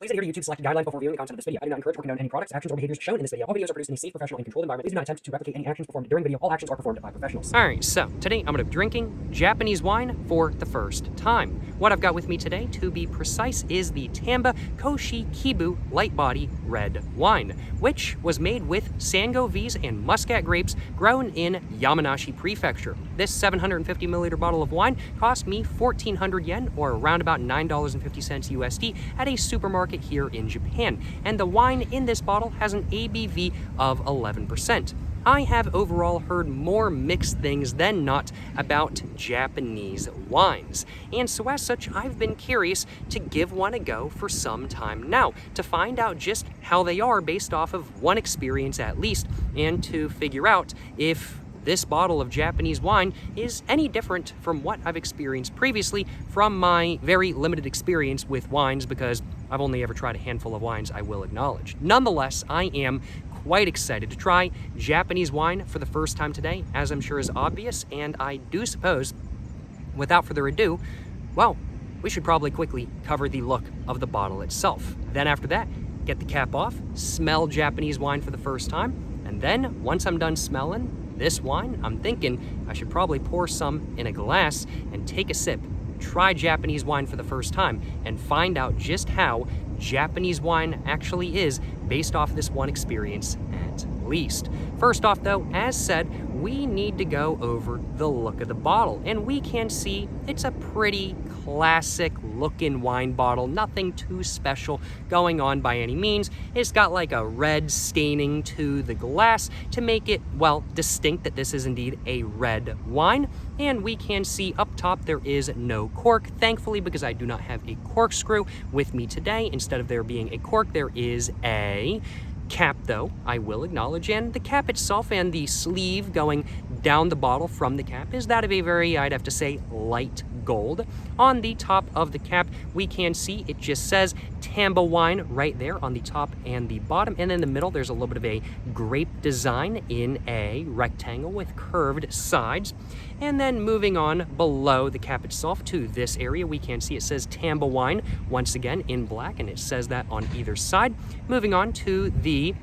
Please adhere to YouTube's selected guidelines before viewing the content of this video. I do not encourage or condone any products, actions, or behaviors shown in this video. All videos are produced in a safe, professional, and controlled environment. Please do not attempt to replicate any actions performed during the video. All actions are performed by professionals. Alright, so today I'm going to be drinking Japanese wine for the first time. What I've got with me today, to be precise, is the Tamba Koshikibu light body red wine, which was made with Sangiovese and Muscat grapes grown in Yamanashi Prefecture. This 750 milliliter bottle of wine cost me 1,400 yen, or around about $9.50 USD, at a supermarket here in Japan, and the wine in this bottle has an ABV of 11%. I have overall heard more mixed things than not about Japanese wines, and so as such I've been curious to give one a go for some time now, to find out just how they are based off of one experience at least, and to figure out if this bottle of Japanese wine is any different from what I've experienced previously from my very limited experience with wines, because I've only ever tried a handful of wines, I will acknowledge. Nonetheless, I am quite excited to try Japanese wine for the first time today, as I'm sure is obvious, and I do suppose, without further ado, well, we should probably quickly cover the look of the bottle itself. Then after that, get the cap off, smell Japanese wine for the first time, and then once I'm done smelling this wine, I'm thinking I should probably pour some in a glass and take a sip, try Japanese wine for the first time, and find out just how Japanese wine actually is based off this one experience at least. First off though, as said, we need to go over the look of the bottle, and we can see it's a pretty classic looking wine bottle, nothing too special going on by any means. It's got like a red staining to the glass to make it, well, distinct that this is indeed a red wine. And we can see up top there is no cork, thankfully, because I do not have a corkscrew with me today. Instead of there being a cork, there is a cap though, I will acknowledge, and the cap itself and the sleeve going down the bottle from the cap is that of a very, I'd have to say, light gold. On the top of the cap, we can see it just says Tamba wine right there on the top and the bottom, and in the middle there's a little bit of a grape design in a rectangle with curved sides. And then moving on below the cap itself to this area, we can see it says Tamba wine once again in black, and it says that on either side. Moving on to the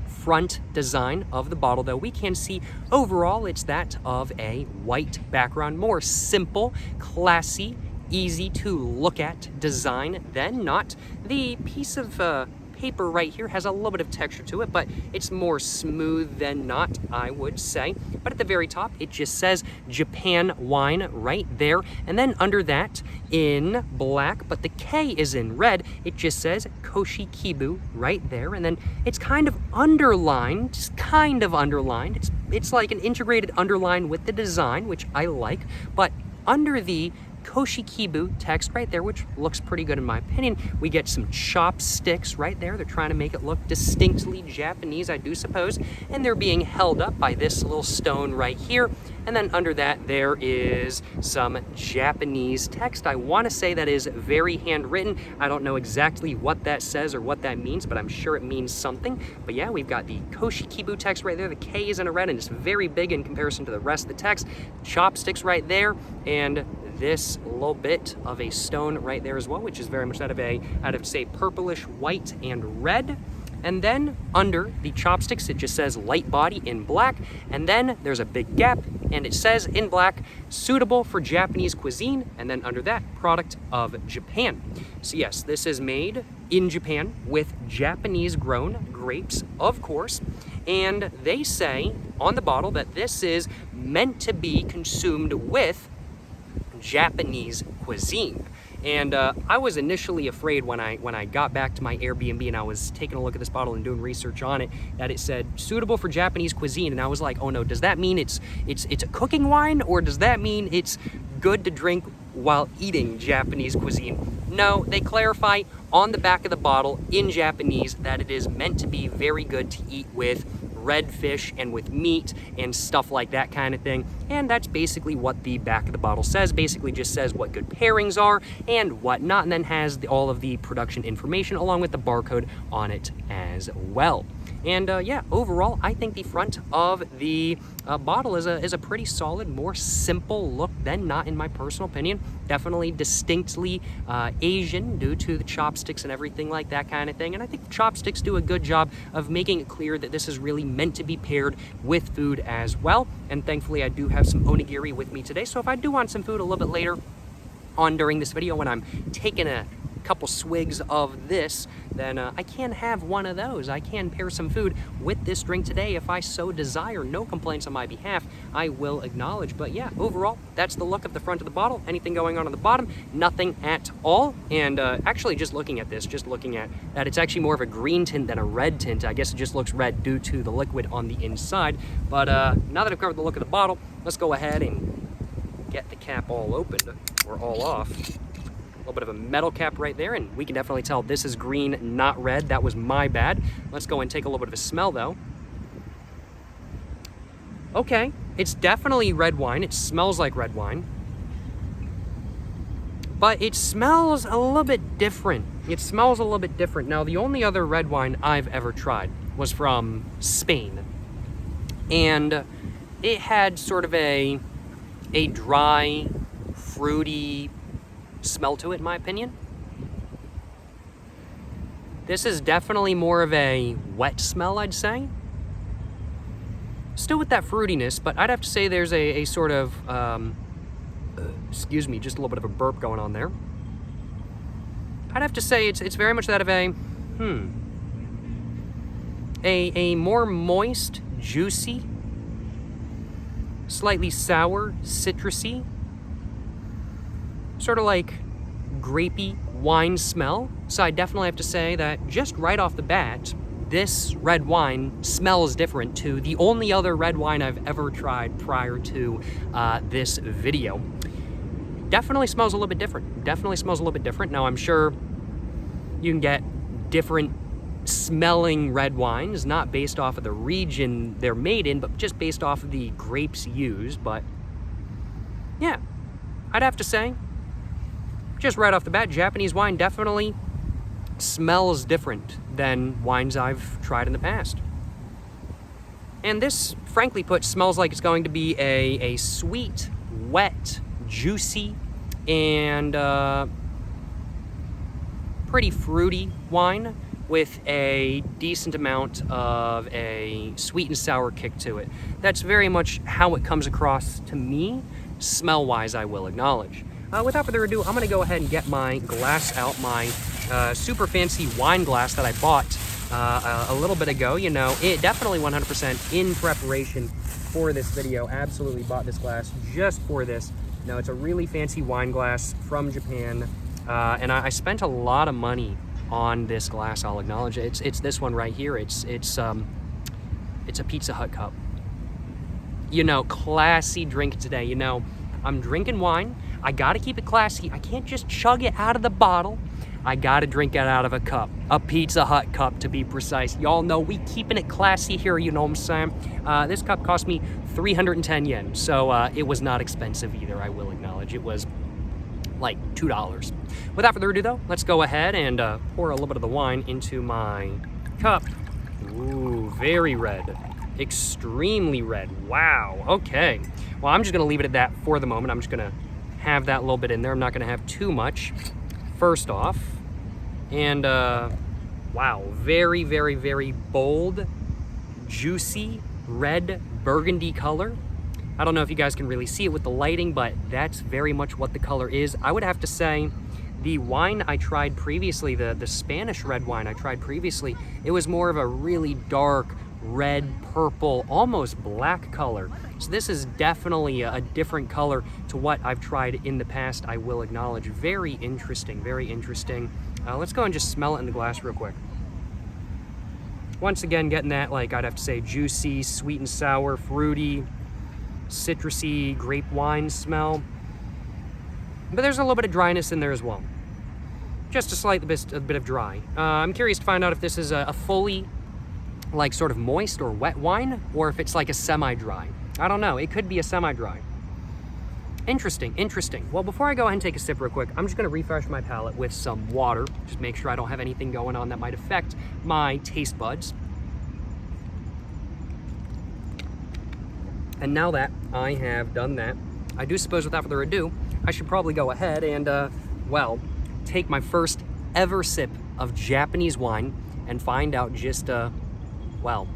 front design of the bottle though, we can see overall it's that of a white background, more simple, classy, easy to look at design than not. The piece of paper right here has a little bit of texture to it, but it's more smooth than not, I would say. But at the very top, it just says Japan wine right there. And then under that, in black, but the K is in red, it just says Koshikibu right there. And then it's kind of underlined, just kind of underlined. It's like an integrated underline with the design, which I like. But under the Koshikibu text right there, which looks pretty good in my opinion, we get some chopsticks right there. They're trying to make it look distinctly Japanese, I do suppose, and they're being held up by this little stone right here. And then under that there is some Japanese text. I want to say that is very handwritten. I don't know exactly what that says or what that means, but I'm sure it means something. But yeah, we've got the Koshikibu text right there. The K is in a red and it's very big in comparison to the rest of the text. Chopsticks right there, and this little bit of a stone right there as well, which is very much out of a, I'd have to say, purplish white and red. And then under the chopsticks, it just says light body in black. And then there's a big gap and it says in black, suitable for Japanese cuisine. And then under that, product of Japan. So yes, this is made in Japan with Japanese grown grapes, of course. And they say on the bottle that this is meant to be consumed with Japanese cuisine. And I was initially afraid when I got back to my Airbnb and I was taking a look at this bottle and doing research on it, that it said suitable for Japanese cuisine, and I was like, oh no, does that mean it's a cooking wine, or does that mean it's good to drink while eating Japanese cuisine? No, they clarify on the back of the bottle in Japanese that it is meant to be very good to eat with red fish and with meat and stuff like that kind of thing. And that's basically what the back of the bottle says. Basically just says what good pairings are and whatnot, and then has all of the production information along with the barcode on it as well. And yeah, overall, I think the front of the bottle is a pretty solid, more simple look than not, in my personal opinion. Definitely distinctly Asian due to the chopsticks and everything like that kind of thing. And I think the chopsticks do a good job of making it clear that this is really meant to be paired with food as well. And thankfully I do have some onigiri with me today, so if I do want some food a little bit later on during this video when I'm taking a couple swigs of this, then I can have one of those. I can pair some food with this drink today if I so desire. No complaints on my behalf, I will acknowledge. But yeah, overall, that's the look of the front of the bottle. Anything going on the bottom? Nothing at all. And actually, just looking at this, just looking at that, it's actually more of a green tint than a red tint. I guess it just looks red due to the liquid on the inside. But now that I've covered the look of the bottle, let's go ahead and get the cap all opened, or all off. A little bit of a metal cap right there, and we can definitely tell this is green, not red. That was my bad. Let's go and take a little bit of a smell, though. Okay, it's definitely red wine. It smells like red wine. But it smells a little bit different. It smells a little bit different. Now, the only other red wine I've ever tried was from Spain. And it had sort of a dry, fruity smell to it, in my opinion. This is definitely more of a wet smell, I'd say. Still with that fruitiness, but I'd have to say there's a sort of, excuse me, just a little bit of a burp going on there. I'd have to say it's very much that of a more moist, juicy, slightly sour, citrusy, sort of like grapey wine smell. So I definitely have to say that just right off the bat, this red wine smells different to the only other red wine I've ever tried prior to this video. Definitely smells a little bit different. Definitely smells a little bit different. Now I'm sure you can get different smelling red wines, not based off of the region they're made in, but just based off of the grapes used. But yeah, I'd have to say, just right off the bat, Japanese wine definitely smells different than wines I've tried in the past. And this, frankly put, smells like it's going to be a sweet, wet, juicy, and pretty fruity wine with a decent amount of a sweet and sour kick to it. That's very much how it comes across to me, smell-wise, I will acknowledge. Without further ado, I'm gonna go ahead and get my glass out, my super fancy wine glass that I bought a little bit ago. You know, it definitely 100% in preparation for this video. Absolutely bought this glass just for this. Now, it's a really fancy wine glass from Japan, and I spent a lot of money on this glass, I'll acknowledge it. It's this one right here. It's a Pizza Hut cup. You know, classy drink today. You know, I'm drinking wine. I gotta keep it classy. I can't just chug it out of the bottle. I gotta drink it out of a cup. A Pizza Hut cup, to be precise. Y'all know we keeping it classy here, you know what I'm saying? This cup cost me 310 yen, so it was not expensive either, I will acknowledge. It was like $2. Without further ado, though, let's go ahead and pour a little bit of the wine into my cup. Ooh, very red. Extremely red. Wow, okay. Well, I'm just gonna leave it at that for the moment. I'm just gonna have that little bit in there. I'm not gonna have too much, first off. And wow, very, very, very bold, juicy, red burgundy color. I don't know if you guys can really see it with the lighting, but that's very much what the color is. I would have to say the wine I tried previously, the Spanish red wine I tried previously, it was more of a really dark red, purple, almost black color. So this is definitely a different color to what I've tried in the past, I will acknowledge. Very interesting, very interesting. Let's go and just smell it in the glass real quick. Once again, getting that, like, I'd have to say juicy, sweet and sour, fruity, citrusy, grape wine smell. But there's a little bit of dryness in there as well. Just a slight bit of dry. I'm curious to find out if this is a fully, like, sort of moist or wet wine, or if it's like a semi-dry. I don't know. It could be a semi-dry. Interesting, interesting. Well, before I go ahead and take a sip real quick, I'm just going to refresh my palate with some water. Just make sure I don't have anything going on that might affect my taste buds. And now that I have done that, I do suppose without further ado, I should probably go ahead and, well, take my first ever sip of Japanese wine and find out just, well,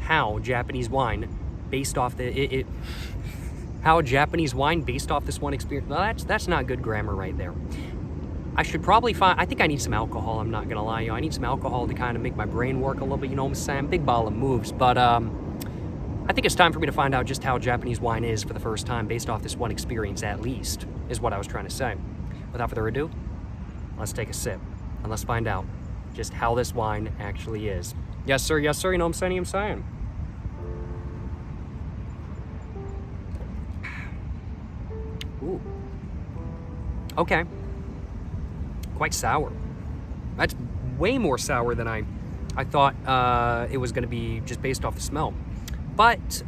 how Japanese wine based off how Japanese wine based off this one experience. Well, that's not good grammar right there. I should probably I think I need some alcohol, I'm not gonna lie. I need some alcohol to kind of make my brain work a little bit, you know what I'm saying? Big ball of moves, but, I think it's time for me to find out just how Japanese wine is for the first time based off this one experience, at least, is what I was trying to say. Without further ado, let's take a sip and let's find out just how this wine actually is. Yes, sir, you know what I'm saying? Ooh. Okay. Quite sour. That's way more sour than I thought it was going to be just based off the smell. But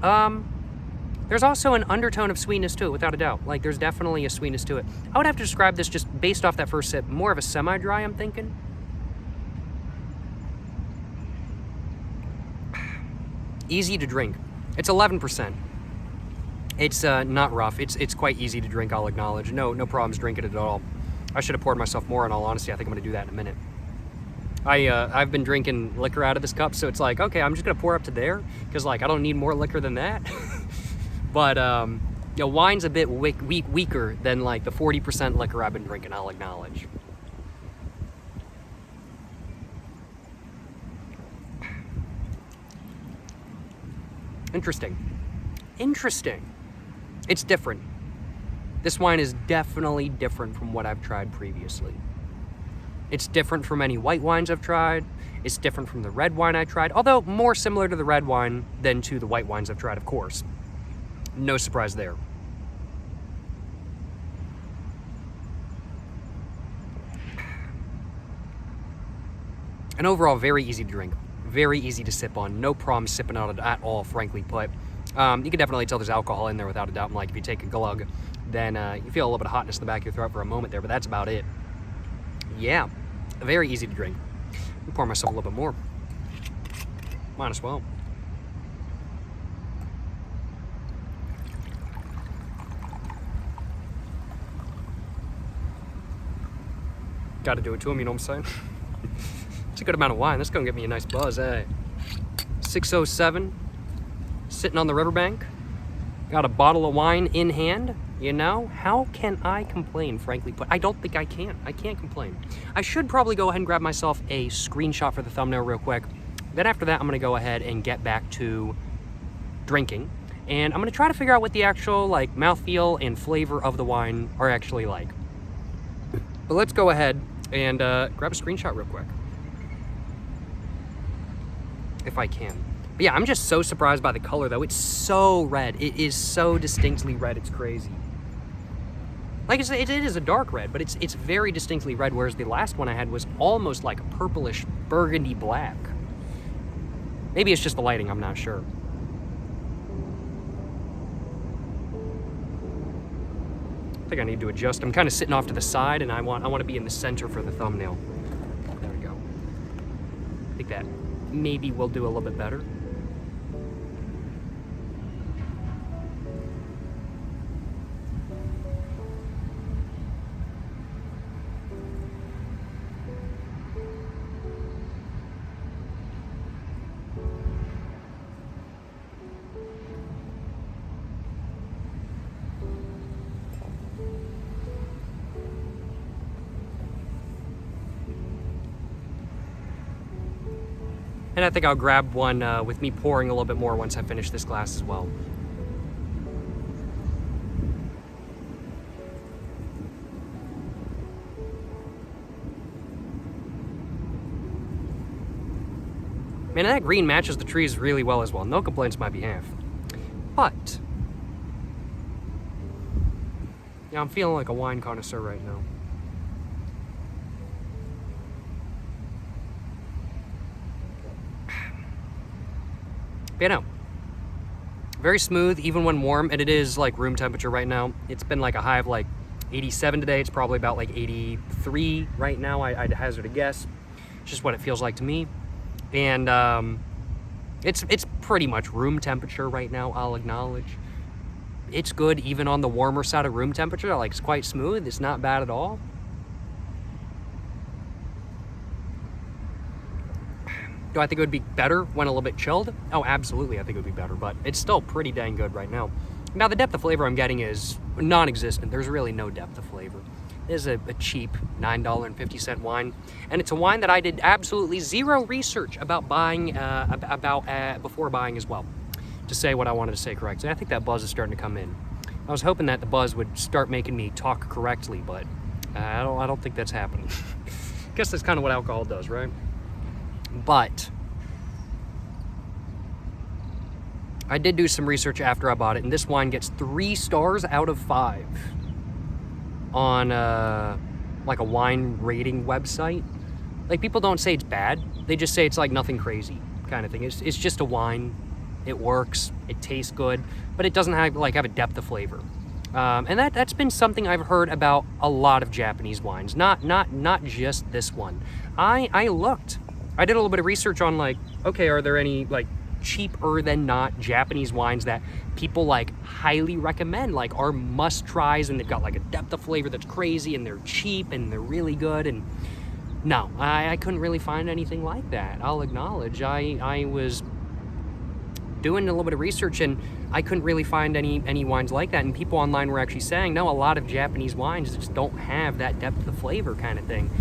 there's also an undertone of sweetness to it, without a doubt. Like, there's definitely a sweetness to it. I would have to describe this just based off that first sip, more of a semi-dry, I'm thinking. Easy to drink. It's 11%. It's not rough. It's quite easy to drink, I'll acknowledge. No problems drinking it at all. I should have poured myself more, in all honesty. I think I'm going to do that in a minute. I've been drinking liquor out of this cup, so it's like, okay, I'm just gonna pour up to there, because like I don't need more liquor than that. But you know, wine's a bit weaker than like the 40% liquor I've been drinking, I'll acknowledge. Interesting. It's different. This wine is definitely different from what I've tried previously. It's different from any white wines I've tried. It's different from the red wine I tried, although more similar to the red wine than to the white wines I've tried, of course. No surprise there. And overall, very easy to drink. Very easy to sip on. No problem sipping on it at all, frankly put. You can definitely tell there's alcohol in there without a doubt. And like if you take a glug, then you feel a little bit of hotness in the back of your throat for a moment there, but that's about it. Yeah, very easy to drink. I'll pour myself a little bit more. Might as well. Got to do it to him, you know what I'm saying? It's a good amount of wine. That's gonna get me a nice buzz, eh? 6:07, sitting on the riverbank. Got a bottle of wine in hand. You know, how can I complain, frankly put? I don't think I can. I can't complain. I should probably go ahead and grab myself a screenshot for the thumbnail real quick. Then after that, I'm gonna go ahead and get back to drinking. And I'm gonna try to figure out what the actual like mouthfeel and flavor of the wine are actually like. But let's go ahead and grab a screenshot real quick. If I can. But yeah, I'm just so surprised by the color though. It's so red. It is so distinctly red, it's crazy. Like I said, it is a dark red, but it's very distinctly red, whereas the last one I had was almost like a purplish burgundy black. Maybe it's just the lighting, I'm not sure. I think I need to adjust. I'm kind of sitting off to the side, and I want to be in the center for the thumbnail. There we go. I think that maybe will do a little bit better. And I think I'll grab one with me pouring a little bit more once I finish this glass as well. Man, that green matches the trees really well as well. No complaints on my behalf. But yeah, I'm feeling like a wine connoisseur right now. But, you know, very smooth even when warm, and it is like room temperature right now. It's been like a high of like 87 today. It's probably about like 83 right now. I'd hazard a guess. It's just what it feels like to me. And it's pretty much room temperature right now, I'll acknowledge. it's good even on the warmer side of room temperature. Like, it's quite smooth. It's not bad at all. Do I think it would be better when a little bit chilled? Oh, absolutely, I think it would be better, but it's still pretty dang good right now. Now, the depth of flavor I'm getting is non-existent. There's really no depth of flavor. This is a cheap $9.50 wine, and it's a wine that I did absolutely zero research about buying, before buying as well, to say what I wanted to say correctly. I think that buzz is starting to come in. I was hoping that the buzz would start making me talk correctly, but I don't think that's happening. Guess that's kind of what alcohol does, right? But I did do some research after I bought it, and this wine gets 3 stars out of 5 on like a wine rating website. Like, people don't say it's bad. They just say it's like nothing crazy kind of thing. It's just a wine. It works. It tastes good, but it doesn't have a depth of flavor. And that's been something I've heard about a lot of Japanese wines. Not just this one. I looked. I did a little bit of research on, like, okay, are there any, like, cheaper than not Japanese wines that people, like, highly recommend, like, are must-tries, and they've got, like, a depth of flavor that's crazy, and they're cheap, and they're really good, and no, I couldn't really find anything like that. I'll acknowledge I was doing a little bit of research, and I couldn't really find any wines like that, and people online were actually saying, no, a lot of Japanese wines just don't have that depth of flavor kind of thing.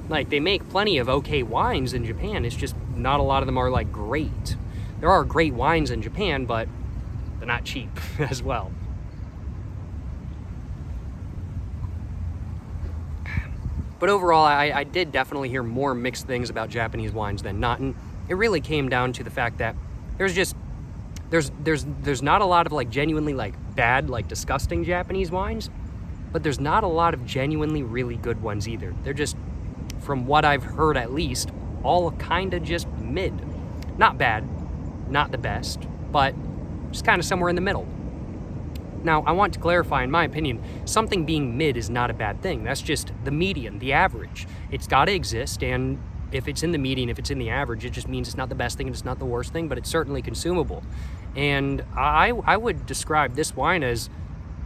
Like, they make plenty of okay wines in Japan. It's just not a lot of them are, like, great. There are great wines in Japan, but they're not cheap as well. But overall, I did definitely hear more mixed things about Japanese wines than not, and it really came down to the fact that there's not a lot of, like, genuinely, like, bad, like, disgusting Japanese wines, but there's not a lot of genuinely really good ones either. They're just, from what I've heard at least, all kind of just mid. Not bad, not the best, but just kind of somewhere in the middle. Now, I want to clarify, in my opinion, something being mid is not a bad thing. That's just the median, the average. It's got to exist, and if it's in the median, if it's in the average, it just means it's not the best thing and it's not the worst thing, but it's certainly consumable. And I would describe this wine as,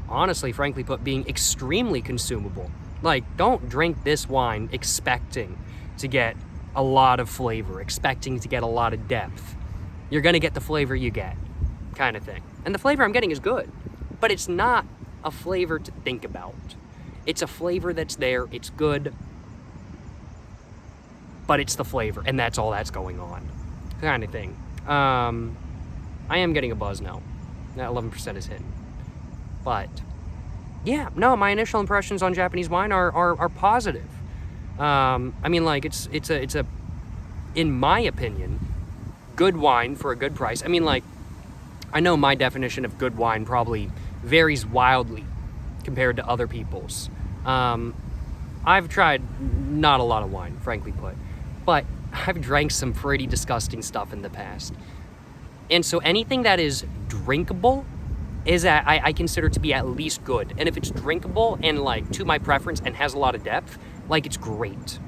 honestly, frankly put, being extremely consumable. Like, don't drink this wine expecting to get a lot of flavor, expecting to get a lot of depth. You're going to get the flavor you get, kind of thing. And the flavor I'm getting is good, but it's not a flavor to think about. It's a flavor that's there, it's good, but it's the flavor, and that's all that's going on, kind of thing. I am getting a buzz now. That 11% is hitting. But yeah, no, my initial impressions on Japanese wine are positive. I mean, like, it's a, in my opinion, good wine for a good price. I mean, like, I know my definition of good wine probably varies wildly compared to other people's. I've tried not a lot of wine, frankly put, but I've drank some pretty disgusting stuff in the past. And so anything that is drinkable is I consider to be at least good. And if it's drinkable and, like, to my preference and has a lot of depth, like, it's great.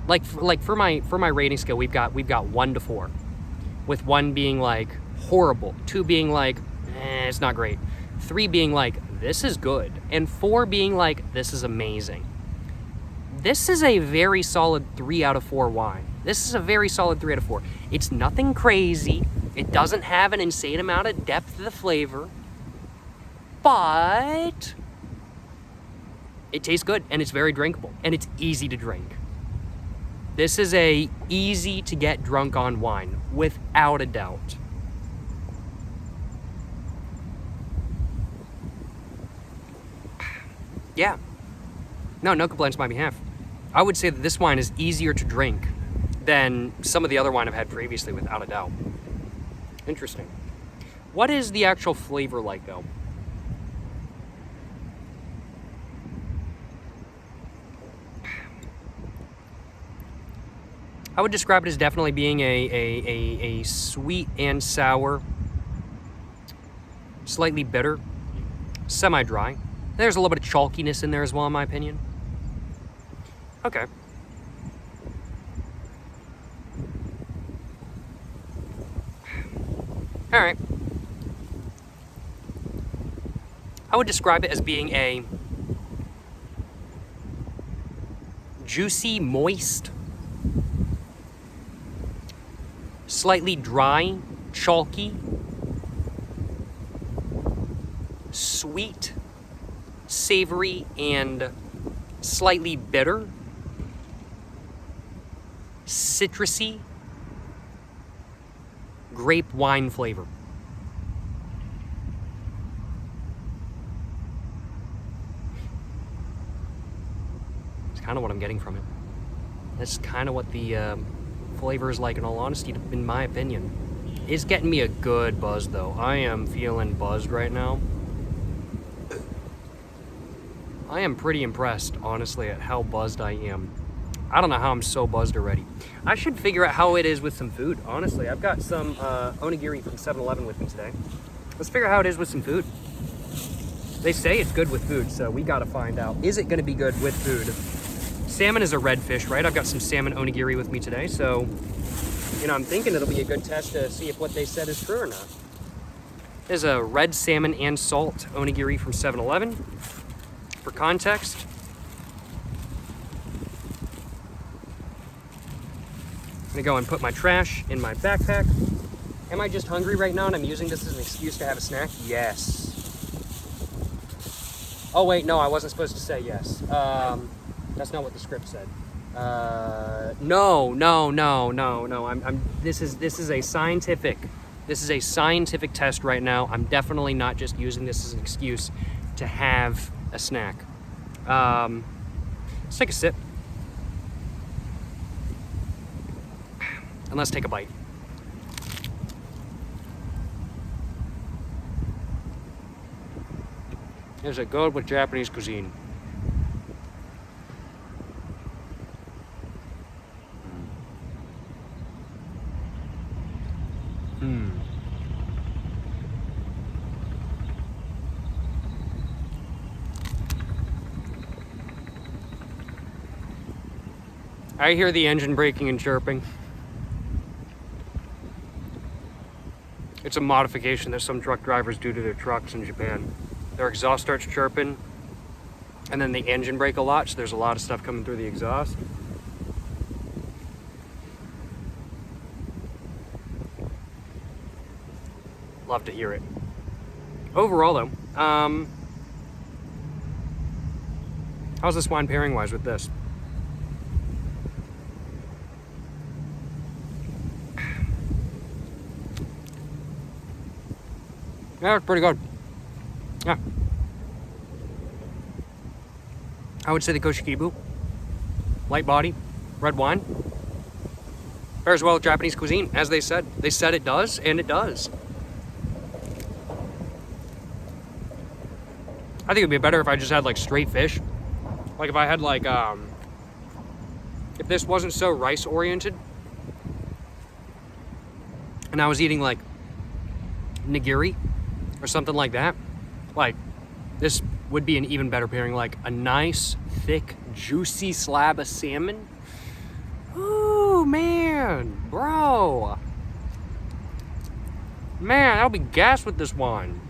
Like for my rating scale, we've got 1 to 4, with 1 being, like, horrible, 2 being, like, it's not great, 3 being, like, this is good, and 4 being, like, this is amazing. This is a very solid 3 out of 4 wine. This is a very solid 3 out of 4. It's nothing crazy. It doesn't have an insane amount of depth of the flavor, but it tastes good, and it's very drinkable, and it's easy to drink. This is a easy to get drunk on wine, without a doubt. Yeah. No complaints on my behalf. I would say that this wine is easier to drink than some of the other wine I've had previously, without a doubt. Interesting. What is the actual flavor like, though? I would describe it as definitely being a sweet and sour, slightly bitter, semi-dry. There's a little bit of chalkiness in there as well, in my opinion. Okay. All right. I would describe it as being a juicy, moist, slightly dry, chalky, sweet, savory, and slightly bitter, citrusy, grape wine flavor. It's kind of what I'm getting from it. That's kind of what the flavor is like, in all honesty, in my opinion. It's getting me a good buzz, though. I am feeling buzzed right now. I am pretty impressed, honestly, at how buzzed I am. I don't know how I'm so buzzed already. I should figure out how it is with some food, honestly. I've got some onigiri from 7-Eleven with me today. Let's figure out how it is with some food. They say it's good with food, so we gotta find out. Is it gonna be good with food? Salmon is a red fish, right? I've got some salmon onigiri with me today, so, you know, I'm thinking it'll be a good test to see if what they said is true or not. There's a red salmon and salt onigiri from 7-Eleven. For context, I'm gonna go and put my trash in my backpack. Am I just hungry right now and I'm using this as an excuse to have a snack? Yes. Oh wait, no, I wasn't supposed to say yes. That's not what the script said. No. This is a scientific test right now. I'm definitely not just using this as an excuse to have a snack. Let's take a sip. And let's take a bite. Is it good with Japanese cuisine? I hear the engine braking and chirping. It's a modification that some truck drivers do to their trucks in Japan. Their exhaust starts chirping, and then the engine brake a lot, so there's a lot of stuff coming through the exhaust. Love to hear it. Overall, though, how's this wine pairing-wise with this? Yeah, it's pretty good. Yeah. I would say the Koshikibu, light body, red wine, pairs well with Japanese cuisine, as they said. They said it does, and it does. I think it'd be better if I just had like straight fish. Like if I had like, if this wasn't so rice oriented, and I was eating like nigiri or something like that, like this would be an even better pairing. Like a nice, thick, juicy slab of salmon. Ooh, man, bro. Man, I'll be gassed with this wine.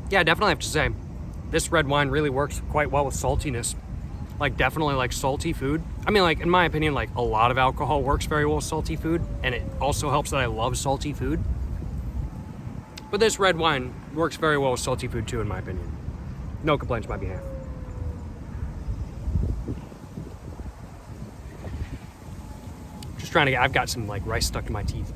Yeah, I definitely have to say, this red wine really works quite well with saltiness. Like definitely like salty food. I mean, like in my opinion, like a lot of alcohol works very well with salty food, and it also helps that I love salty food. But this red wine works very well with salty food too, in my opinion. No complaints on my behalf. Just trying to get, I've got some like rice stuck to my teeth.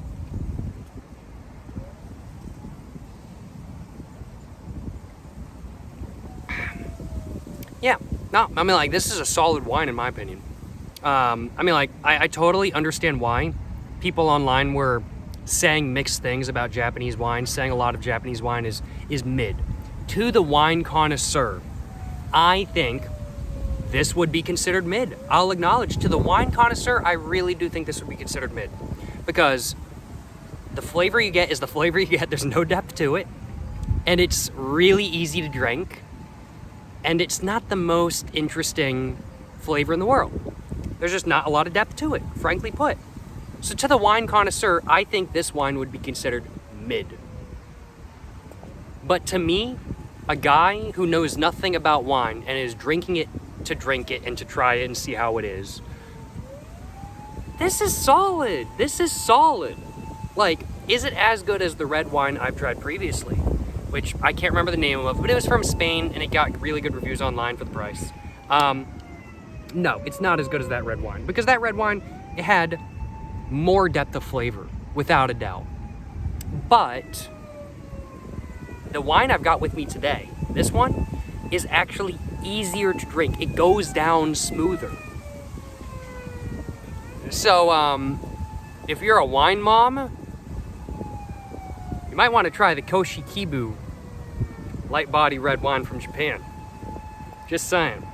Yeah, no, I mean like this is a solid wine in my opinion. I mean like I totally understand why people online were saying mixed things about Japanese wine, saying a lot of Japanese wine is mid. To the wine connoisseur, I think this would be considered mid. I'll acknowledge, to the wine connoisseur, I really do think this would be considered mid. Because the flavor you get is the flavor you get. There's no depth to it. And it's really easy to drink. And it's not the most interesting flavor in the world. There's just not a lot of depth to it, frankly put. So to the wine connoisseur, I think this wine would be considered mid. But to me, a guy who knows nothing about wine and is drinking it to drink it and to try it and see how it is. This is solid. This is solid. Like, is it as good as the red wine I've tried previously? Which I can't remember the name of, but it was from Spain and it got really good reviews online for the price. No, it's not as good as that red wine, because that red wine, it had more depth of flavor, without a doubt. But the wine I've got with me today, this one, is actually easier to drink. It goes down smoother. So, if you're a wine mom, you might want to try the Koshikibu light body red wine from Japan. Just saying.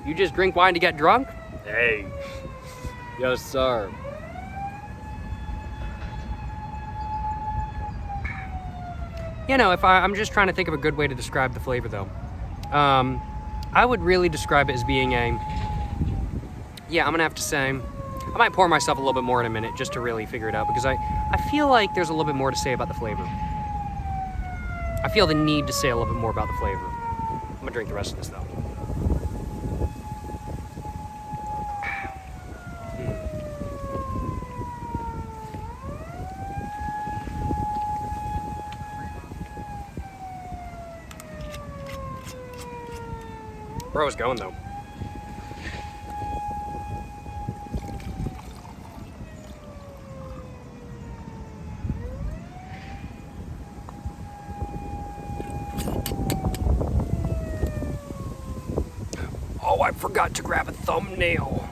You just drink wine to get drunk? Hey. Yes, sir. You know, if I'm just trying to think of a good way to describe the flavor, though. I would really describe it as being a... Yeah, I'm gonna have to say... I might pour myself a little bit more in a minute just to really figure it out, because I feel like there's a little bit more to say about the flavor. I feel the need to say a little bit more about the flavor. I'm gonna drink the rest of this, though. Where I was going, though. Oh, I forgot to grab a thumbnail.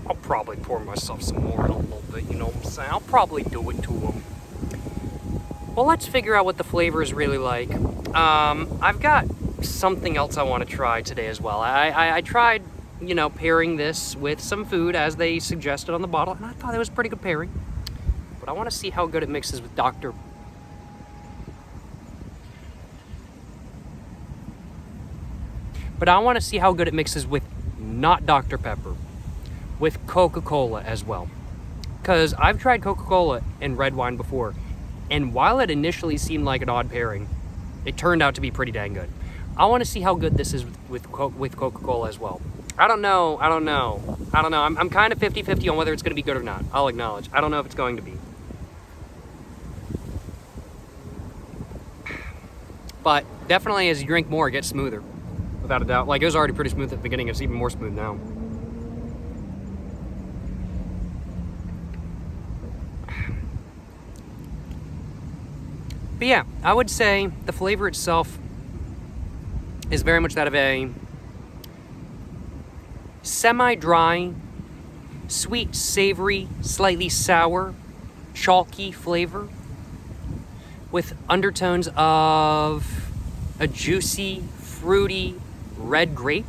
I'll probably pour myself some more in a little bit, you know what I'm saying? I'll probably do it to them. Well, let's figure out what the flavor is really like. I've got something else I want to try today as well. I tried, you know, pairing this with some food as they suggested on the bottle, and I thought it was a pretty good pairing. But I want to see how good it mixes with not Dr. Pepper, with Coca-Cola as well. Because I've tried Coca-Cola and red wine before, and while it initially seemed like an odd pairing, it turned out to be pretty dang good. I want to see how good this is with Coca-Cola as well. I don't know. I'm kind of 50-50 on whether it's going to be good or not. I'll acknowledge. I don't know if it's going to be. But definitely as you drink more, it gets smoother. Without a doubt. Like, it was already pretty smooth at the beginning. It's even more smooth now. But yeah, I would say the flavor itself is very much that of a semi-dry, sweet, savory, slightly sour, chalky flavor with undertones of a juicy, fruity red grape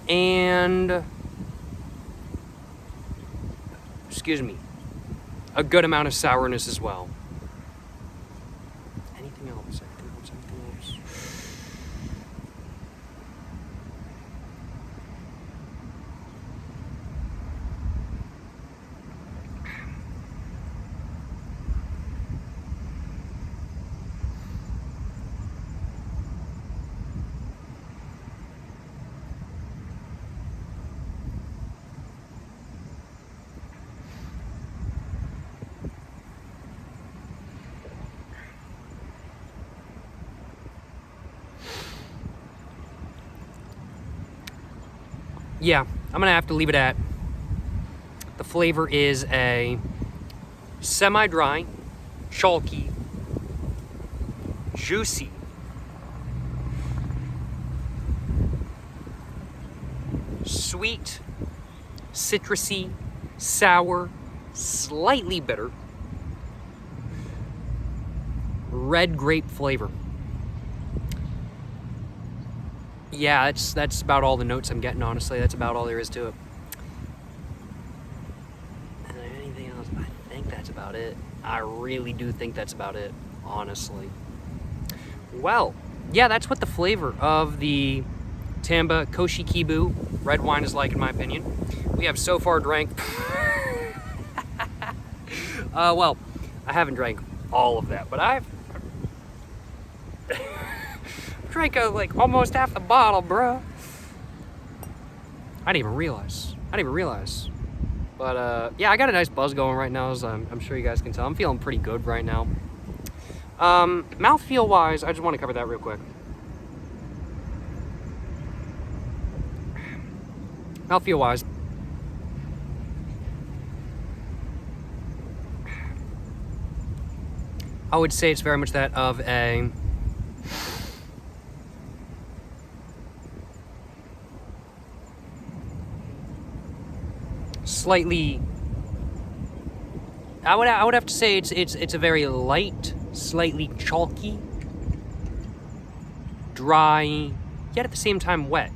and, a good amount of sourness as well. Anything else? Yeah, I'm gonna have to leave it at the flavor is a semi-dry, chalky, juicy, sweet, citrusy, sour, slightly bitter, red grape flavor. Yeah, that's about all the notes I'm getting, honestly. That's about all there is to it. Anything else? I think that's about it. I really do think that's about it, honestly. Well, yeah, that's what the flavor of the Tamba Koshikibu red wine is like, in my opinion. We have so far drank... well, I haven't drank all of that, but I've drank like almost half the bottle, bro. I didn't even realize. But yeah, I got a nice buzz going right now, as I'm sure you guys can tell. I'm feeling pretty good right now. Mouthfeel wise, I just want to cover that real quick. Mouthfeel wise, I would say it's very much that of a slightly, I would have to say it's a very light, slightly chalky, dry, yet at the same time wet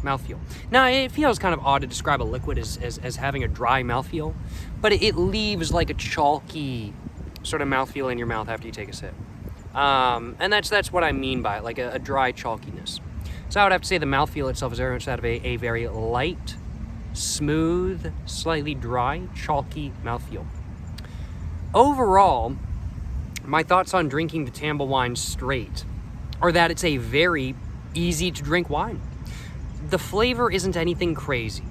mouthfeel. Now, it feels kind of odd to describe a liquid as having a dry mouthfeel, but it leaves like a chalky sort of mouthfeel in your mouth after you take a sip. And that's what I mean by it, like a dry chalkiness. So I would have to say the mouthfeel itself is very much that of a very light, smooth, slightly dry, chalky mouthfeel. Overall, my thoughts on drinking the Tamba wine straight are that it's a very easy to drink wine. The flavor isn't anything crazy.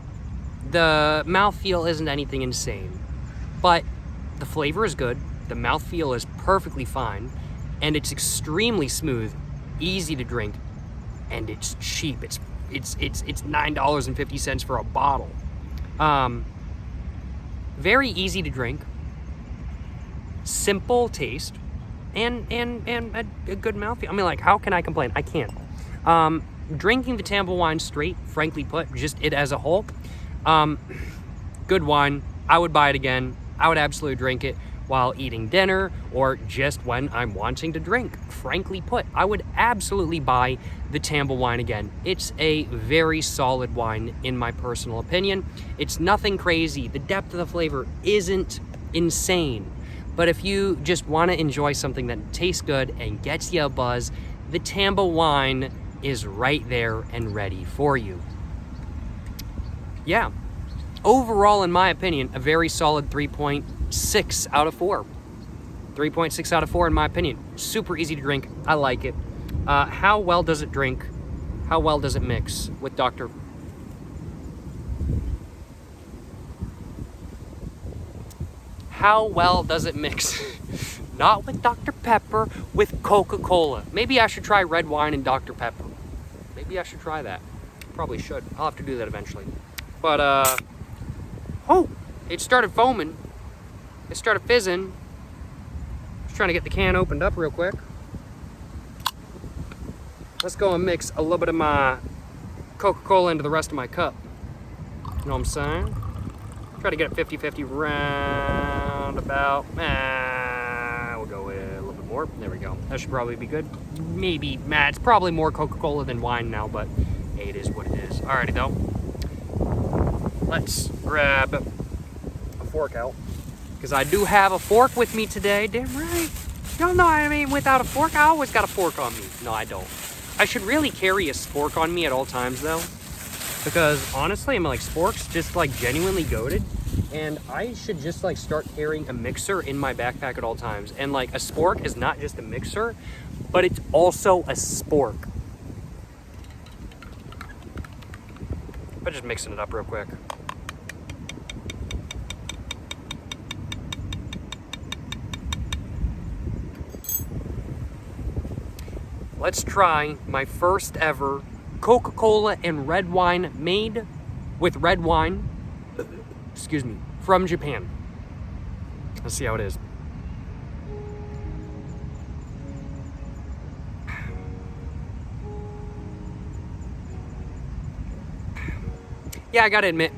The mouthfeel isn't anything insane. But the flavor is good, the mouthfeel is perfectly fine, and it's extremely smooth, easy to drink, and it's cheap. It's $9.50 for a bottle. Very easy to drink, simple taste, and a good mouthfeel. I mean, like, how can I complain? I can't. Drinking the Tamba wine straight, frankly put, just it as a whole, good wine. I would buy it again. I would absolutely drink it while eating dinner or just when I'm wanting to drink. Frankly put, I would absolutely buy the Tamba wine again. It's a very solid wine in my personal opinion. It's nothing crazy. The depth of the flavor isn't insane. But if you just want to enjoy something that tastes good and gets you a buzz, the Tamba wine is right there and ready for you. Yeah. Overall, in my opinion, a very solid 3.6 out of 4. 3.6 out of 4 in my opinion. Super easy to drink. I like it. How well does it drink? How well does it mix with Dr. How well does it mix? Not with Dr. Pepper, with Coca-Cola. Maybe I should try red wine and Dr. Pepper. Maybe I should try that. Probably should. I'll have to do that eventually. But, oh, it started foaming. It started fizzing. Just trying to get the can opened up real quick. Let's go and mix a little bit of my Coca-Cola into the rest of my cup. You know what I'm saying? Try to get it 50-50 round about. We'll go with a little bit more. There we go. That should probably be good. Maybe, it's probably more Coca-Cola than wine now, but hey, it is what it is. Alrighty though. Let's grab a fork out, because I do have a fork with me today. Damn right. Y'all know what I mean. Without a fork, I always got a fork on me. No, I don't. I should really carry a fork on me at all times though, because honestly, I'm like, spork's just like genuinely goated, and I should just like start carrying a mixer in my backpack at all times. And like, a spork is not just a mixer, but it's also a spork. I'm just mixing it up real quick. Let's try my first ever Coca-Cola and red wine made with red wine, excuse me, from Japan. Let's see how it is. Yeah, I gotta admit,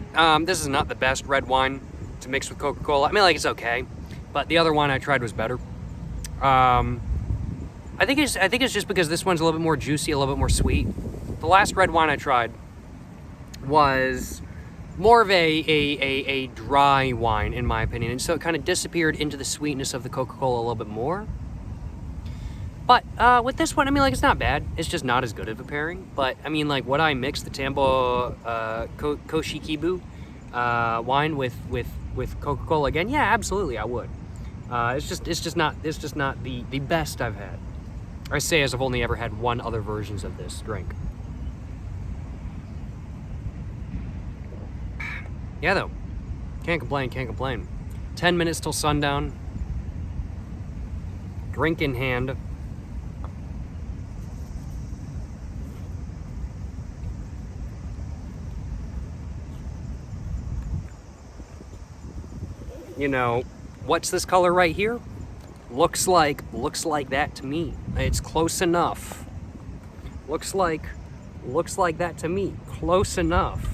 this is not the best red wine to mix with Coca-Cola. I mean, like, it's okay, but the other wine I tried was better. I think it's just because this one's a little bit more juicy, a little bit more sweet. The last red wine I tried was more of a dry wine, in my opinion, and so it kind of disappeared into the sweetness of the Coca-Cola a little bit more. But with this one, I mean, like, it's not bad. It's just not as good of a pairing. But I mean, like, would I mix the Tamba Koshikibu wine with Coca-Cola again? Yeah, absolutely, I would. It's just not the best I've had. I say as I've only ever had one other versions of this drink. Yeah, though. Can't complain, can't complain. 10 minutes till sundown. Drink in hand. You know, what's this color right here? Looks like that to me. It's close enough. Looks like that to me. Close enough.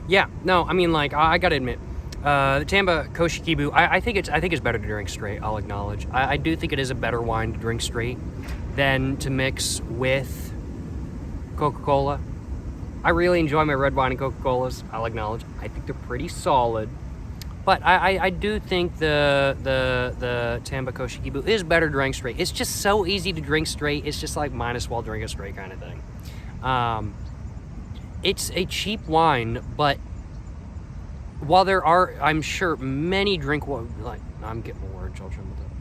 Yeah, no, I mean, like, I gotta admit, the Tamba Koshikibu, I think it's better to drink straight, I'll acknowledge. I do think it is a better wine to drink straight than to mix with Coca-Cola. I really enjoy my red wine and Coca-Colas, I'll acknowledge. I think they're pretty solid. But I do think the Tamba Koshikibu is better to drink straight. It's just so easy to drink straight. It's just like, might as well drink it straight kind of thing. It's a cheap wine, but while there are, I'm sure, many I'm getting my words all jumbled up.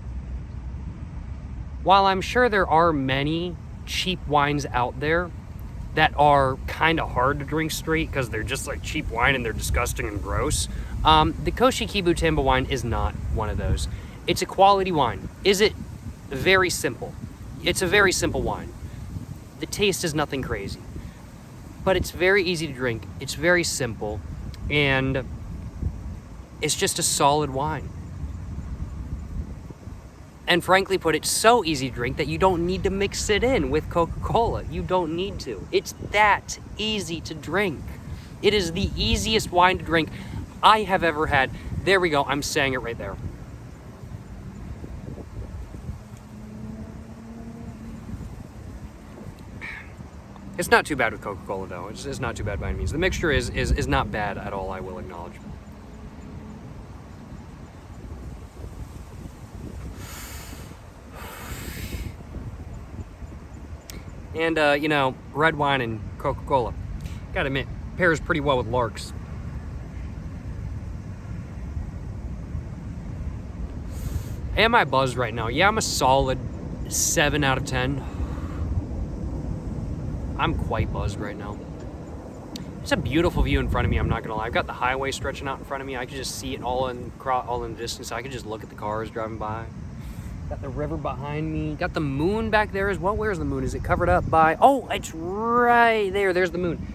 While I'm sure there are many cheap wines out there that are kind of hard to drink straight because they're just like cheap wine and they're disgusting and gross, the Koshikibu Tamba wine is not one of those. It's a quality wine. Is it? Very simple. It's a very simple wine. The taste is nothing crazy. But it's very easy to drink, it's very simple, and it's just a solid wine. And frankly put, it's so easy to drink that you don't need to mix it in with Coca-Cola. You don't need to. It's that easy to drink. It is the easiest wine to drink I have ever had. There we go, I'm saying it right there. It's not too bad with Coca-Cola, though. It's not too bad by any means. The mixture is not bad at all, I will acknowledge. And, you know, red wine and Coca-Cola, gotta admit, pairs pretty well with larks. Am I buzzed right now? Yeah, I'm a solid 7 out of 10. I'm quite buzzed right now. It's a beautiful view in front of me, I'm not gonna lie. I've got the highway stretching out in front of me. I can just see it all in the distance. I can just look at the cars driving by. Got the river behind me. Got the moon back there as well. Where's the moon? Is it covered up by... Oh, it's right there. There's the moon.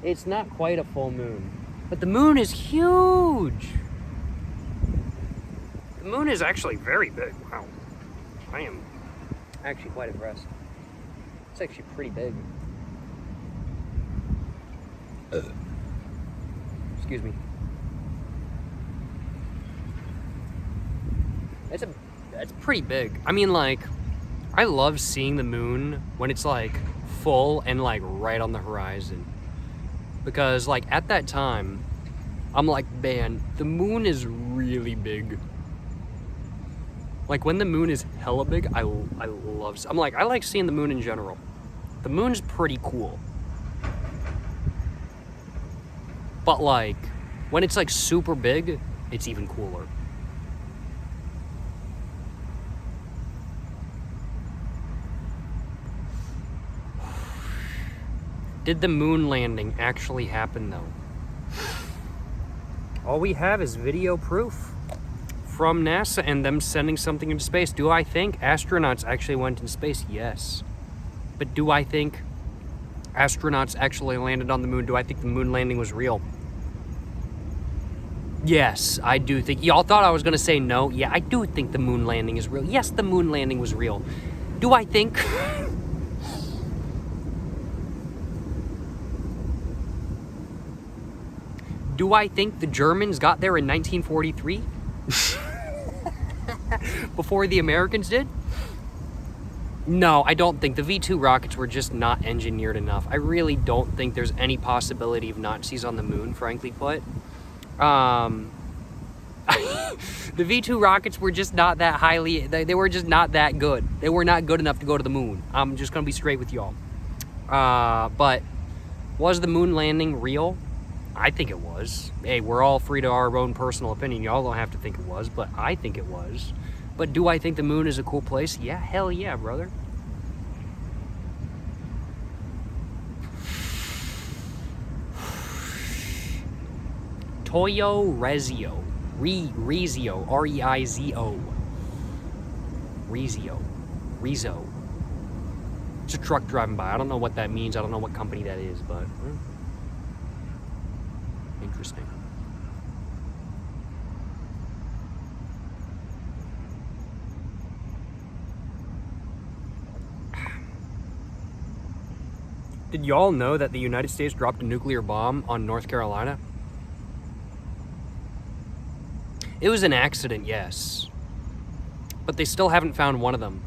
It's not quite a full moon, but the moon is huge. The moon is actually very big. Wow. I am actually quite impressed. It's actually pretty big. Excuse me. It's pretty big. I mean, like, I love seeing the moon when it's like full and like right on the horizon, because like at that time I'm like, man, the moon is really big. Like when the moon is hella big, I like seeing the moon in general. The moon's pretty cool. But like, when it's like super big, it's even cooler. Did the moon landing actually happen though? All we have is video proof from NASA and them sending something into space. Do I think astronauts actually went into space? Yes. But do I think astronauts actually landed on the moon? Do I think the moon landing was real? Yes, I do think. Y'all thought I was going to say no. Yeah, I do think the moon landing is real. Yes, the moon landing was real. Do I think... Do I think the Germans got there in 1943? before the Americans did? No, I don't think. The V-2 rockets were just not engineered enough. I really don't think there's any possibility of Nazis on the moon, frankly put. The V-2 rockets were just not that highly, they were just not that good. They were not good enough to go to the moon. I'm just going to be straight with y'all. But was the moon landing real? I think it was. Hey, we're all free to our own personal opinion. Y'all don't have to think it was, but I think it was. But do I think the moon is a cool place? Yeah, hell yeah, brother. Toyo Rezio. Rezio. R-E-I-Z-O. Rezo. It's a truck driving by. I don't know what that means. I don't know what company that is, but interesting. Did y'all know that the United States dropped a nuclear bomb on North Carolina? It was an accident, yes. But they still haven't found one of them.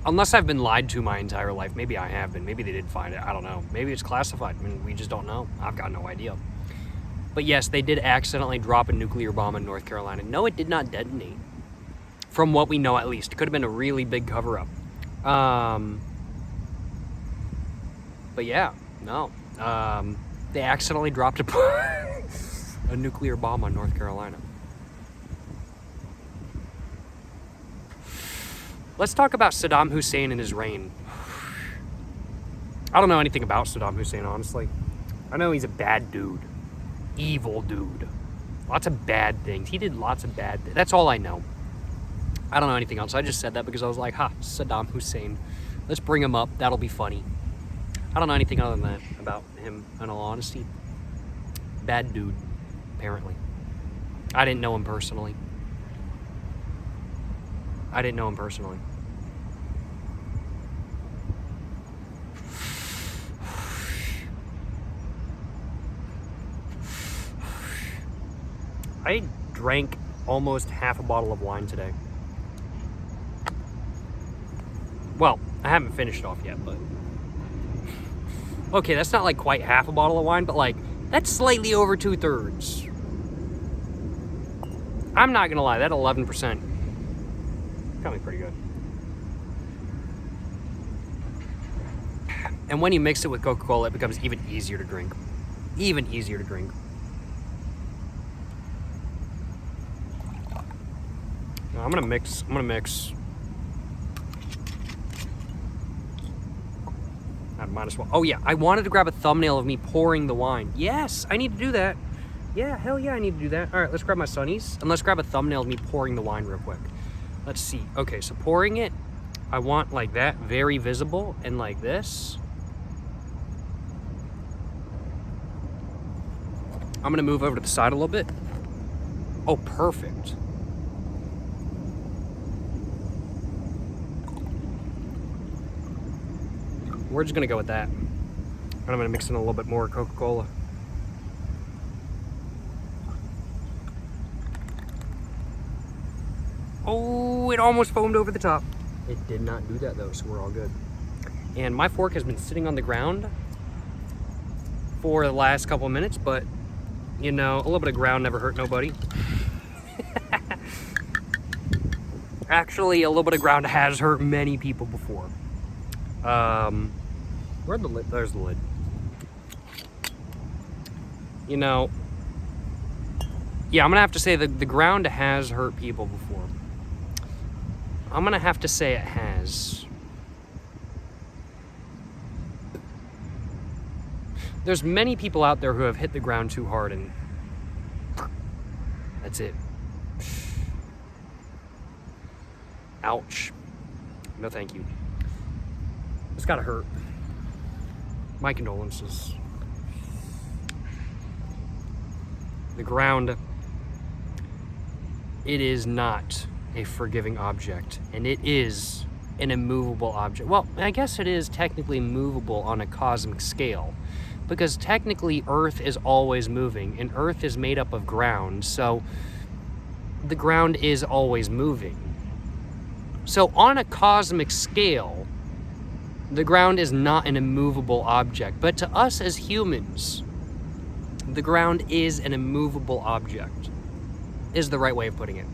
Unless I've been lied to my entire life. Maybe I have been. Maybe they did find it. I don't know. Maybe it's classified. I mean, we just don't know. I've got no idea. But yes, they did accidentally drop a nuclear bomb in North Carolina. No, it did not detonate. From what we know, at least. It could have been a really big cover-up. But yeah, no. They accidentally dropped a nuclear bomb on North Carolina. Let's talk about Saddam Hussein and his reign. I don't know anything about Saddam Hussein, honestly. I know he's a bad dude. Evil dude. Lots of bad things. He did lots of bad things. That's all I know. I don't know anything else. I just said that because I was like, ha, Saddam Hussein. Let's bring him up. That'll be funny. I don't know anything other than that about him, in all honesty. Bad dude, apparently. I didn't know him personally. I drank almost half a bottle of wine today. Well, I haven't finished off yet, but... Okay, that's not like quite half a bottle of wine, but like, that's slightly over 2/3. I'm not gonna lie, that 11% got me pretty good. And when you mix it with Coca-Cola, it becomes even easier to drink. Even easier to drink. Now, I'm gonna mix. I might as well. Oh yeah, I wanted to grab a thumbnail of me pouring the wine. Yes, I need to do that. Yeah, hell yeah, I need to do that. All right, let's grab my sunnies and let's grab a thumbnail of me pouring the wine real quick. Let's see. Okay, so pouring it, I want like that, very visible, and like this. I'm gonna move over to the side a little bit. Oh, perfect. We're just gonna go with that. And I'm gonna mix in a little bit more Coca-Cola. Oh, it almost foamed over the top. It did not do that though, so we're all good. And my fork has been sitting on the ground for the last couple of minutes, but you know, a little bit of ground never hurt nobody. Actually, a little bit of ground has hurt many people before. Where'd the lid? There's the lid. You know, yeah, I'm gonna have to say that the ground has hurt people before. I'm gonna have to say it has. There's many people out there who have hit the ground too hard and that's it. Ouch. No thank you. It's gotta hurt. My condolences. The ground, it is not a forgiving object, and it is an immovable object. Well, I guess it is technically movable on a cosmic scale, because technically Earth is always moving, and Earth is made up of ground, so the ground is always moving. So on a cosmic scale, the ground is not an immovable object. But to us as humans, the ground is an immovable object, is the right way of putting it.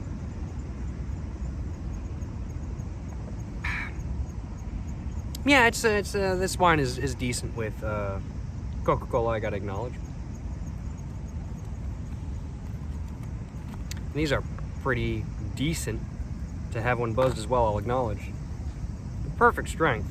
Yeah, this wine is decent with Coca-Cola, I gotta acknowledge. These are pretty decent to have one buzzed as well, I'll acknowledge. Perfect strength.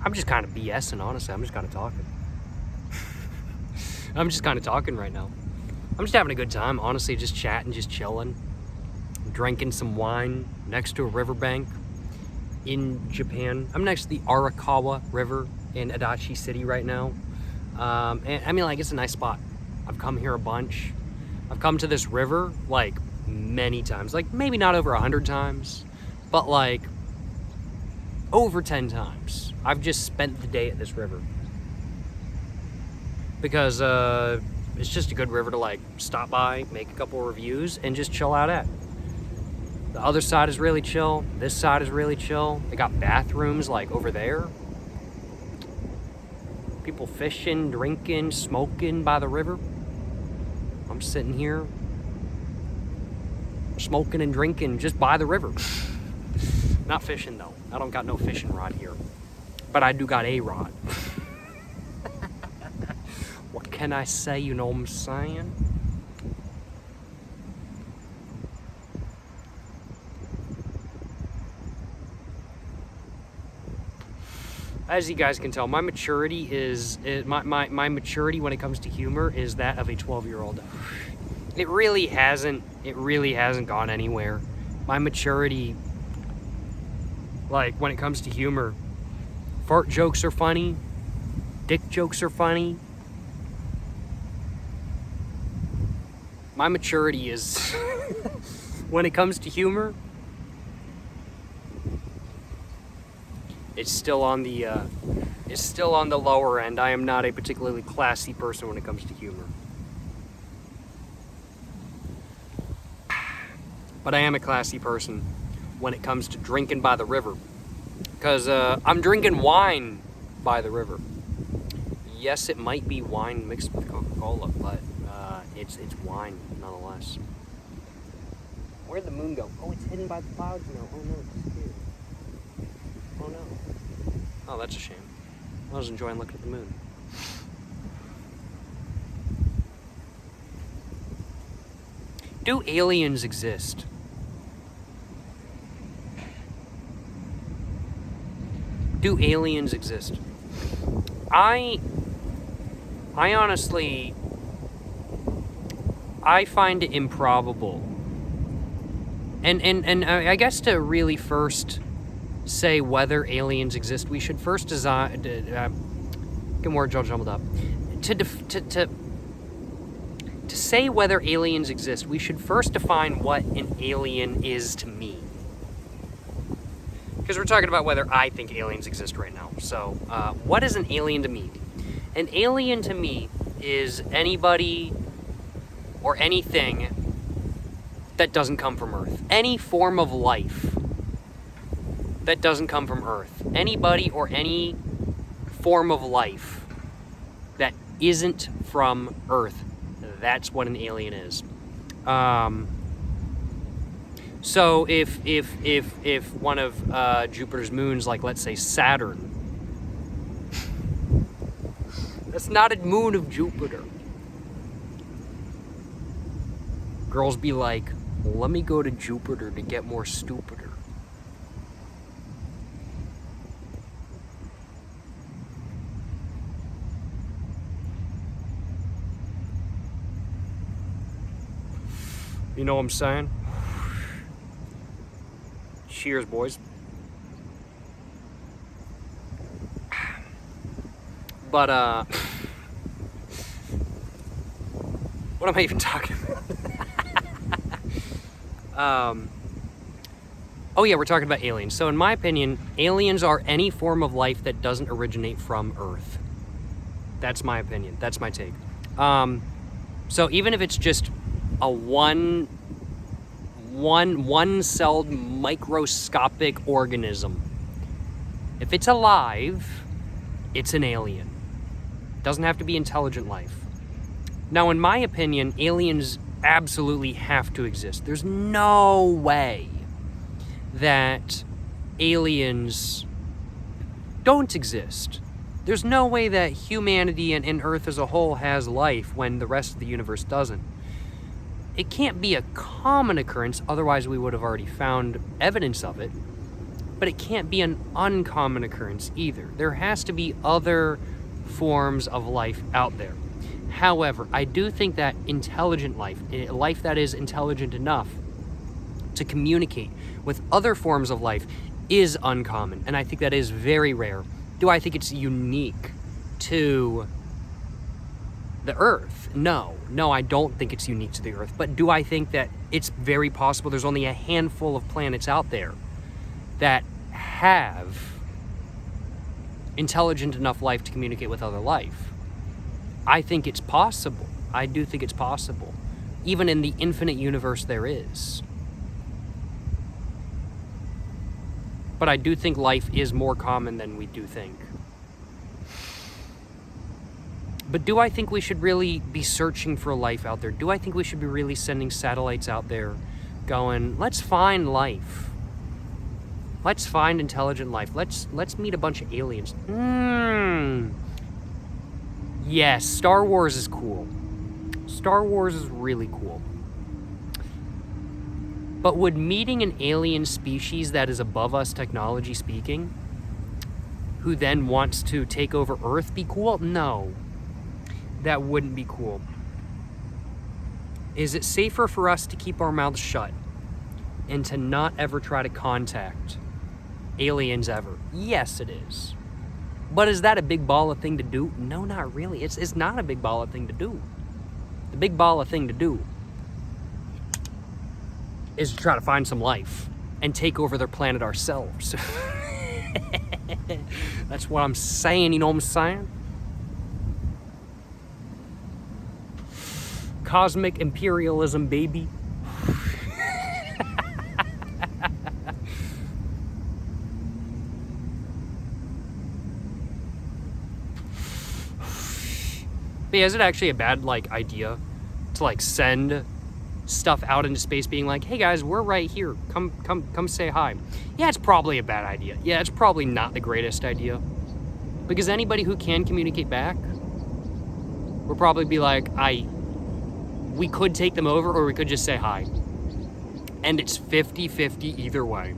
I'm just kind of BSing, honestly. I'm just kind of talking. I'm just kind of talking right now. I'm just having a good time, honestly, just chatting, just chilling. Drinking some wine next to a riverbank in Japan. I'm next to the Arakawa River in Adachi City right now. And I mean, like, it's a nice spot. I've come here a bunch. I've come to this river, like, many times. Like, maybe not over 100 times, but, like, over 10 times. I've just spent the day at this river. Because, it's just a good river to, like, stop by, make a couple reviews, and just chill out at. The other side is really chill. This side is really chill. They got bathrooms, like, over there. People fishing, drinking, smoking by the river. I'm sitting here smoking and drinking just by the river. Not fishing, though. I don't got no fishing rod here. But I do got a rod. What can I say, you know what I'm saying? As you guys can tell, my maturity is my maturity when it comes to humor is that of a 12-year-old. It really hasn't gone anywhere. My maturity, like, when it comes to humor, fart jokes are funny, dick jokes are funny. My maturity is, when it comes to humor, it's still on the lower end. I am not a particularly classy person when it comes to humor. But I am a classy person when it comes to drinking by the river. Because I'm drinking wine by the river. Yes, it might be wine mixed with Coca-Cola, but it's wine nonetheless. Where'd the moon go? Oh, it's hidden by the clouds now. Oh no, it's disappeared. Oh no. Oh, that's a shame. I was enjoying looking at the moon. Do aliens exist? Do aliens exist? I honestly, I find it improbable. And I guess to really first say whether aliens exist, we should first design. Get more jumbled up. To say whether aliens exist, we should first define what an alien is to me. Because we're talking about whether I think aliens exist right now. So, what is an alien to me? An alien to me is anybody or anything that doesn't come from Earth. Any form of life that doesn't come from Earth. Anybody or any form of life that isn't from Earth. That's what an alien is. So if one of Jupiter's moons, like let's say Saturn, that's not a moon of Jupiter. Girls be like, let me go to Jupiter to get more stupider. You know what I'm saying? Cheers, boys. But, What am I even talking about? Oh yeah, we're talking about aliens. So in my opinion, aliens are any form of life that doesn't originate from Earth. That's my opinion. That's my take. So even if it's just a one-celled microscopic organism, if it's alive, it's an alien. Doesn't have to be intelligent life. Now, in my opinion, aliens absolutely have to exist. There's no way that aliens don't exist. There's no way that humanity and Earth as a whole has life when the rest of the universe doesn't. It can't be a common occurrence, otherwise we would have already found evidence of it. But it can't be an uncommon occurrence either. There has to be other forms of life out there. However, I do think that intelligent life, life that is intelligent enough to communicate with other forms of life, is uncommon. And I think that is very rare. Do I think it's unique to the Earth? No, I don't think it's unique to the Earth. But do I think that it's very possible there's only a handful of planets out there that have intelligent enough life to communicate with other life? I think it's possible. I do think it's possible. Even in the infinite universe there is. But I do think life is more common than we do think. But do I think we should really be searching for life out there? Do I think we should be really sending satellites out there going, let's find life. Let's find intelligent life. Let's meet a bunch of aliens. Yes, Star Wars is cool. Star Wars is really cool. But would meeting an alien species that is above us, technology speaking, who then wants to take over Earth, be cool? No, that wouldn't be cool. Is it safer for us to keep our mouths shut and to not ever try to contact aliens ever? Yes, it is. But is that a big baller thing to do? No, not really. It's not a big baller thing to do. The big baller thing to do is to try to find some life and take over their planet ourselves. That's what I'm saying, you know what I'm saying? Cosmic imperialism, baby. But yeah, is it actually a bad idea to send stuff out into space being like, hey guys, we're right here, come say hi? Yeah, it's probably a bad idea. Yeah, it's probably not the greatest idea, because anybody who can communicate back will probably be like, we could take them over, or we could just say hi, and it's 50-50 either way.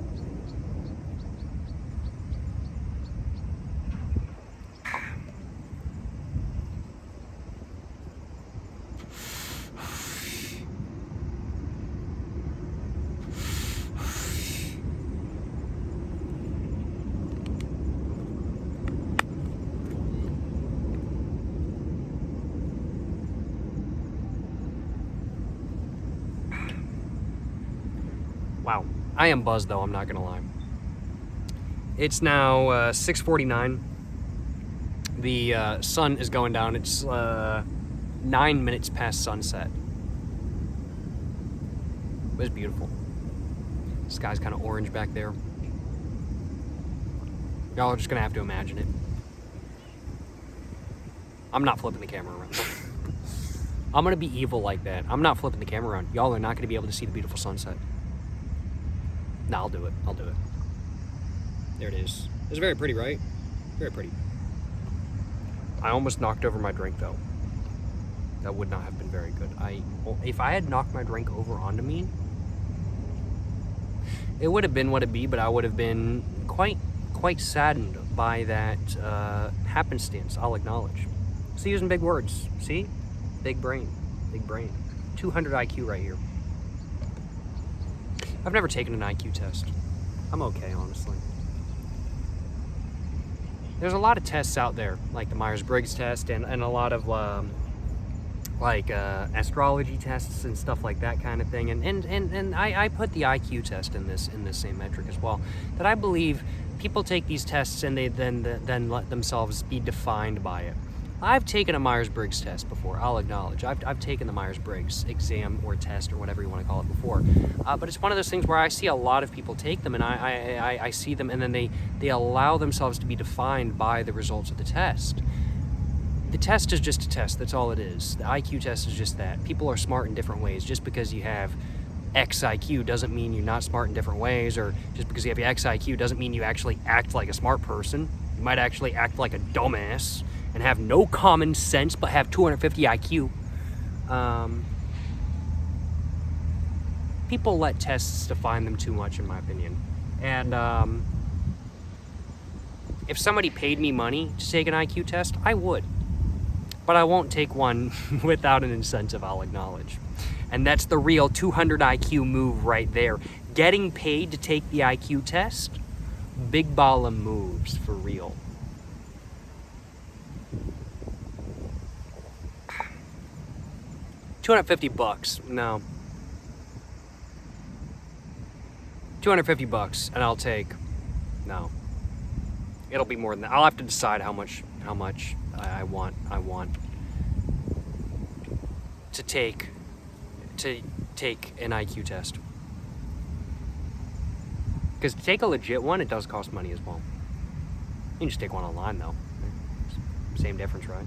Wow, I am buzzed though, I'm not gonna lie. It's now 6:49. The sun is going down. It's 9 minutes past sunset. It was beautiful. The sky's kind of orange back there. Y'all are just gonna have to imagine it. I'm not flipping the camera around. I'm gonna be evil like that. I'm not flipping the camera around. Y'all are not gonna be able to see the beautiful sunset. No, I'll do it. I'll do it. There it is. It's very pretty, right? Very pretty. I almost knocked over my drink, though. That would not have been very good. If I had knocked my drink over onto me, it would have been what it be, but I would have been quite saddened by that happenstance, I'll acknowledge. So using big words. See? Big brain. Big brain. 200 IQ right here. I've never taken an IQ test. I'm okay, honestly. There's a lot of tests out there, like the Myers-Briggs test and a lot of like astrology tests and stuff like that kind of thing. And I put the IQ test in this same metric as well. That I believe people take these tests and they then let themselves be defined by it. I've taken a Myers-Briggs test before, I'll acknowledge. I've taken the Myers-Briggs exam or test or whatever you want to call it before. But it's one of those things where I see a lot of people take them, and I see them, and then they allow themselves to be defined by the results of the test. The test is just a test, that's all it is. The IQ test is just that. People are smart in different ways. Just because you have X IQ doesn't mean you're not smart in different ways, or just because you have X IQ doesn't mean you actually act like a smart person. You might actually act like a dumbass and have no common sense, but have 250 IQ. People let tests define them too much, in my opinion. And if somebody paid me money to take an IQ test, I would. But I won't take one without an incentive, I'll acknowledge. And that's the real 200 IQ move right there. Getting paid to take the IQ test, big ball of moves for real. $250, no. $250, and I'll take, no. It'll be more than that. I'll have to decide how much I want to take an IQ test. Because to take a legit one, it does cost money as well. You can just take one online though. Same difference, right?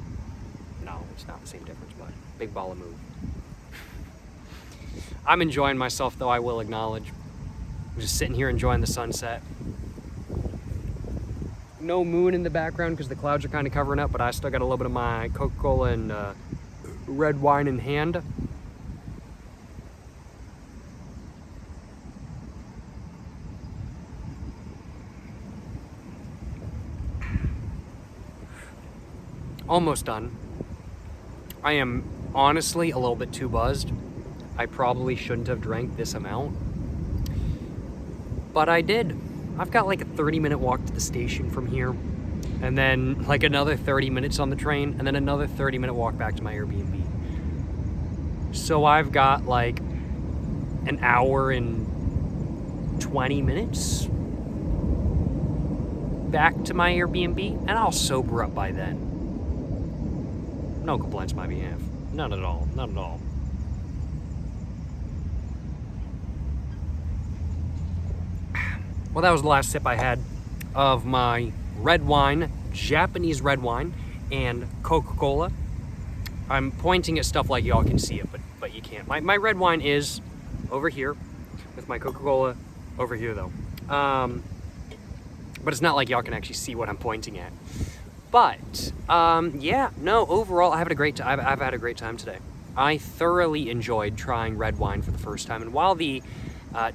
No, it's not the same difference, but big ball of move. I'm enjoying myself though, I will acknowledge. I'm just sitting here enjoying the sunset. No moon in the background because the clouds are kind of covering up, but I still got a little bit of my Coca-Cola and red wine in hand. Almost done. I am honestly a little bit too buzzed. I probably shouldn't have drank this amount, but I did. I've got like a 30-minute walk to the station from here, and then like another 30 minutes on the train, and then another 30-minute walk back to my Airbnb. So I've got like an hour and 20 minutes back to my Airbnb, and I'll sober up by then. No complaints on my behalf. None at all. None at all. Well, that was the last sip I had of my red wine, Japanese red wine, and Coca-Cola. I'm pointing at stuff like y'all can see it, but you can't. My red wine is over here, with my Coca-Cola over here, though. But it's not like y'all can actually see what I'm pointing at. But, yeah, no, overall, I've had a great time today. I thoroughly enjoyed trying red wine for the first time, and while the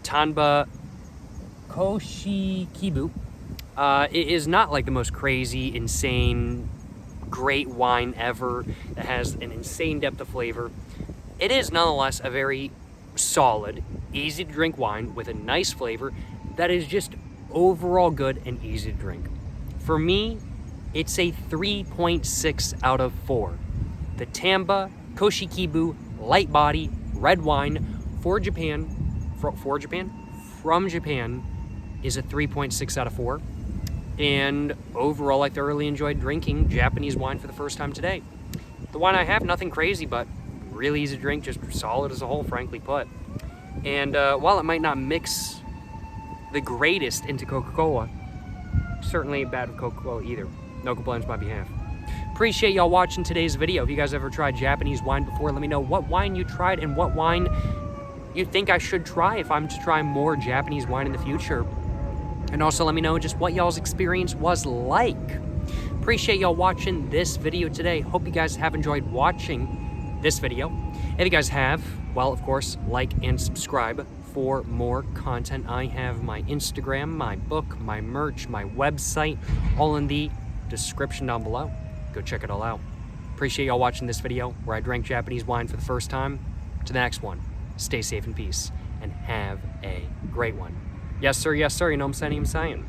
Tamba Koshikibu it is not like the most crazy, insane, great wine ever that has an insane depth of flavor. It is nonetheless a very solid, easy to drink wine with a nice flavor that is just overall good and easy to drink. For me, it's a 3.6 out of 4. The Tamba Koshikibu light body red wine from Japan is a 3.6 out of 4. And overall, I thoroughly enjoyed drinking Japanese wine for the first time today. The wine I have, nothing crazy, but really easy to drink, just solid as a whole, frankly put. And while it might not mix the greatest into Coca-Cola, certainly ain't bad with Coca-Cola either. No complaints on my behalf. Appreciate y'all watching today's video. If you guys ever tried Japanese wine before, let me know what wine you tried and what wine you think I should try if I'm to try more Japanese wine in the future. And also let me know just what y'all's experience was like. Appreciate y'all watching this video today. Hope you guys have enjoyed watching this video. If you guys have, well, of course, like and subscribe for more content. I have my Instagram, my book, my merch, my website, all in the description down below. Go check it all out. Appreciate y'all watching this video where I drank Japanese wine for the first time. To the next one, stay safe in peace and have a great one. Yes, sir, you know what I'm saying?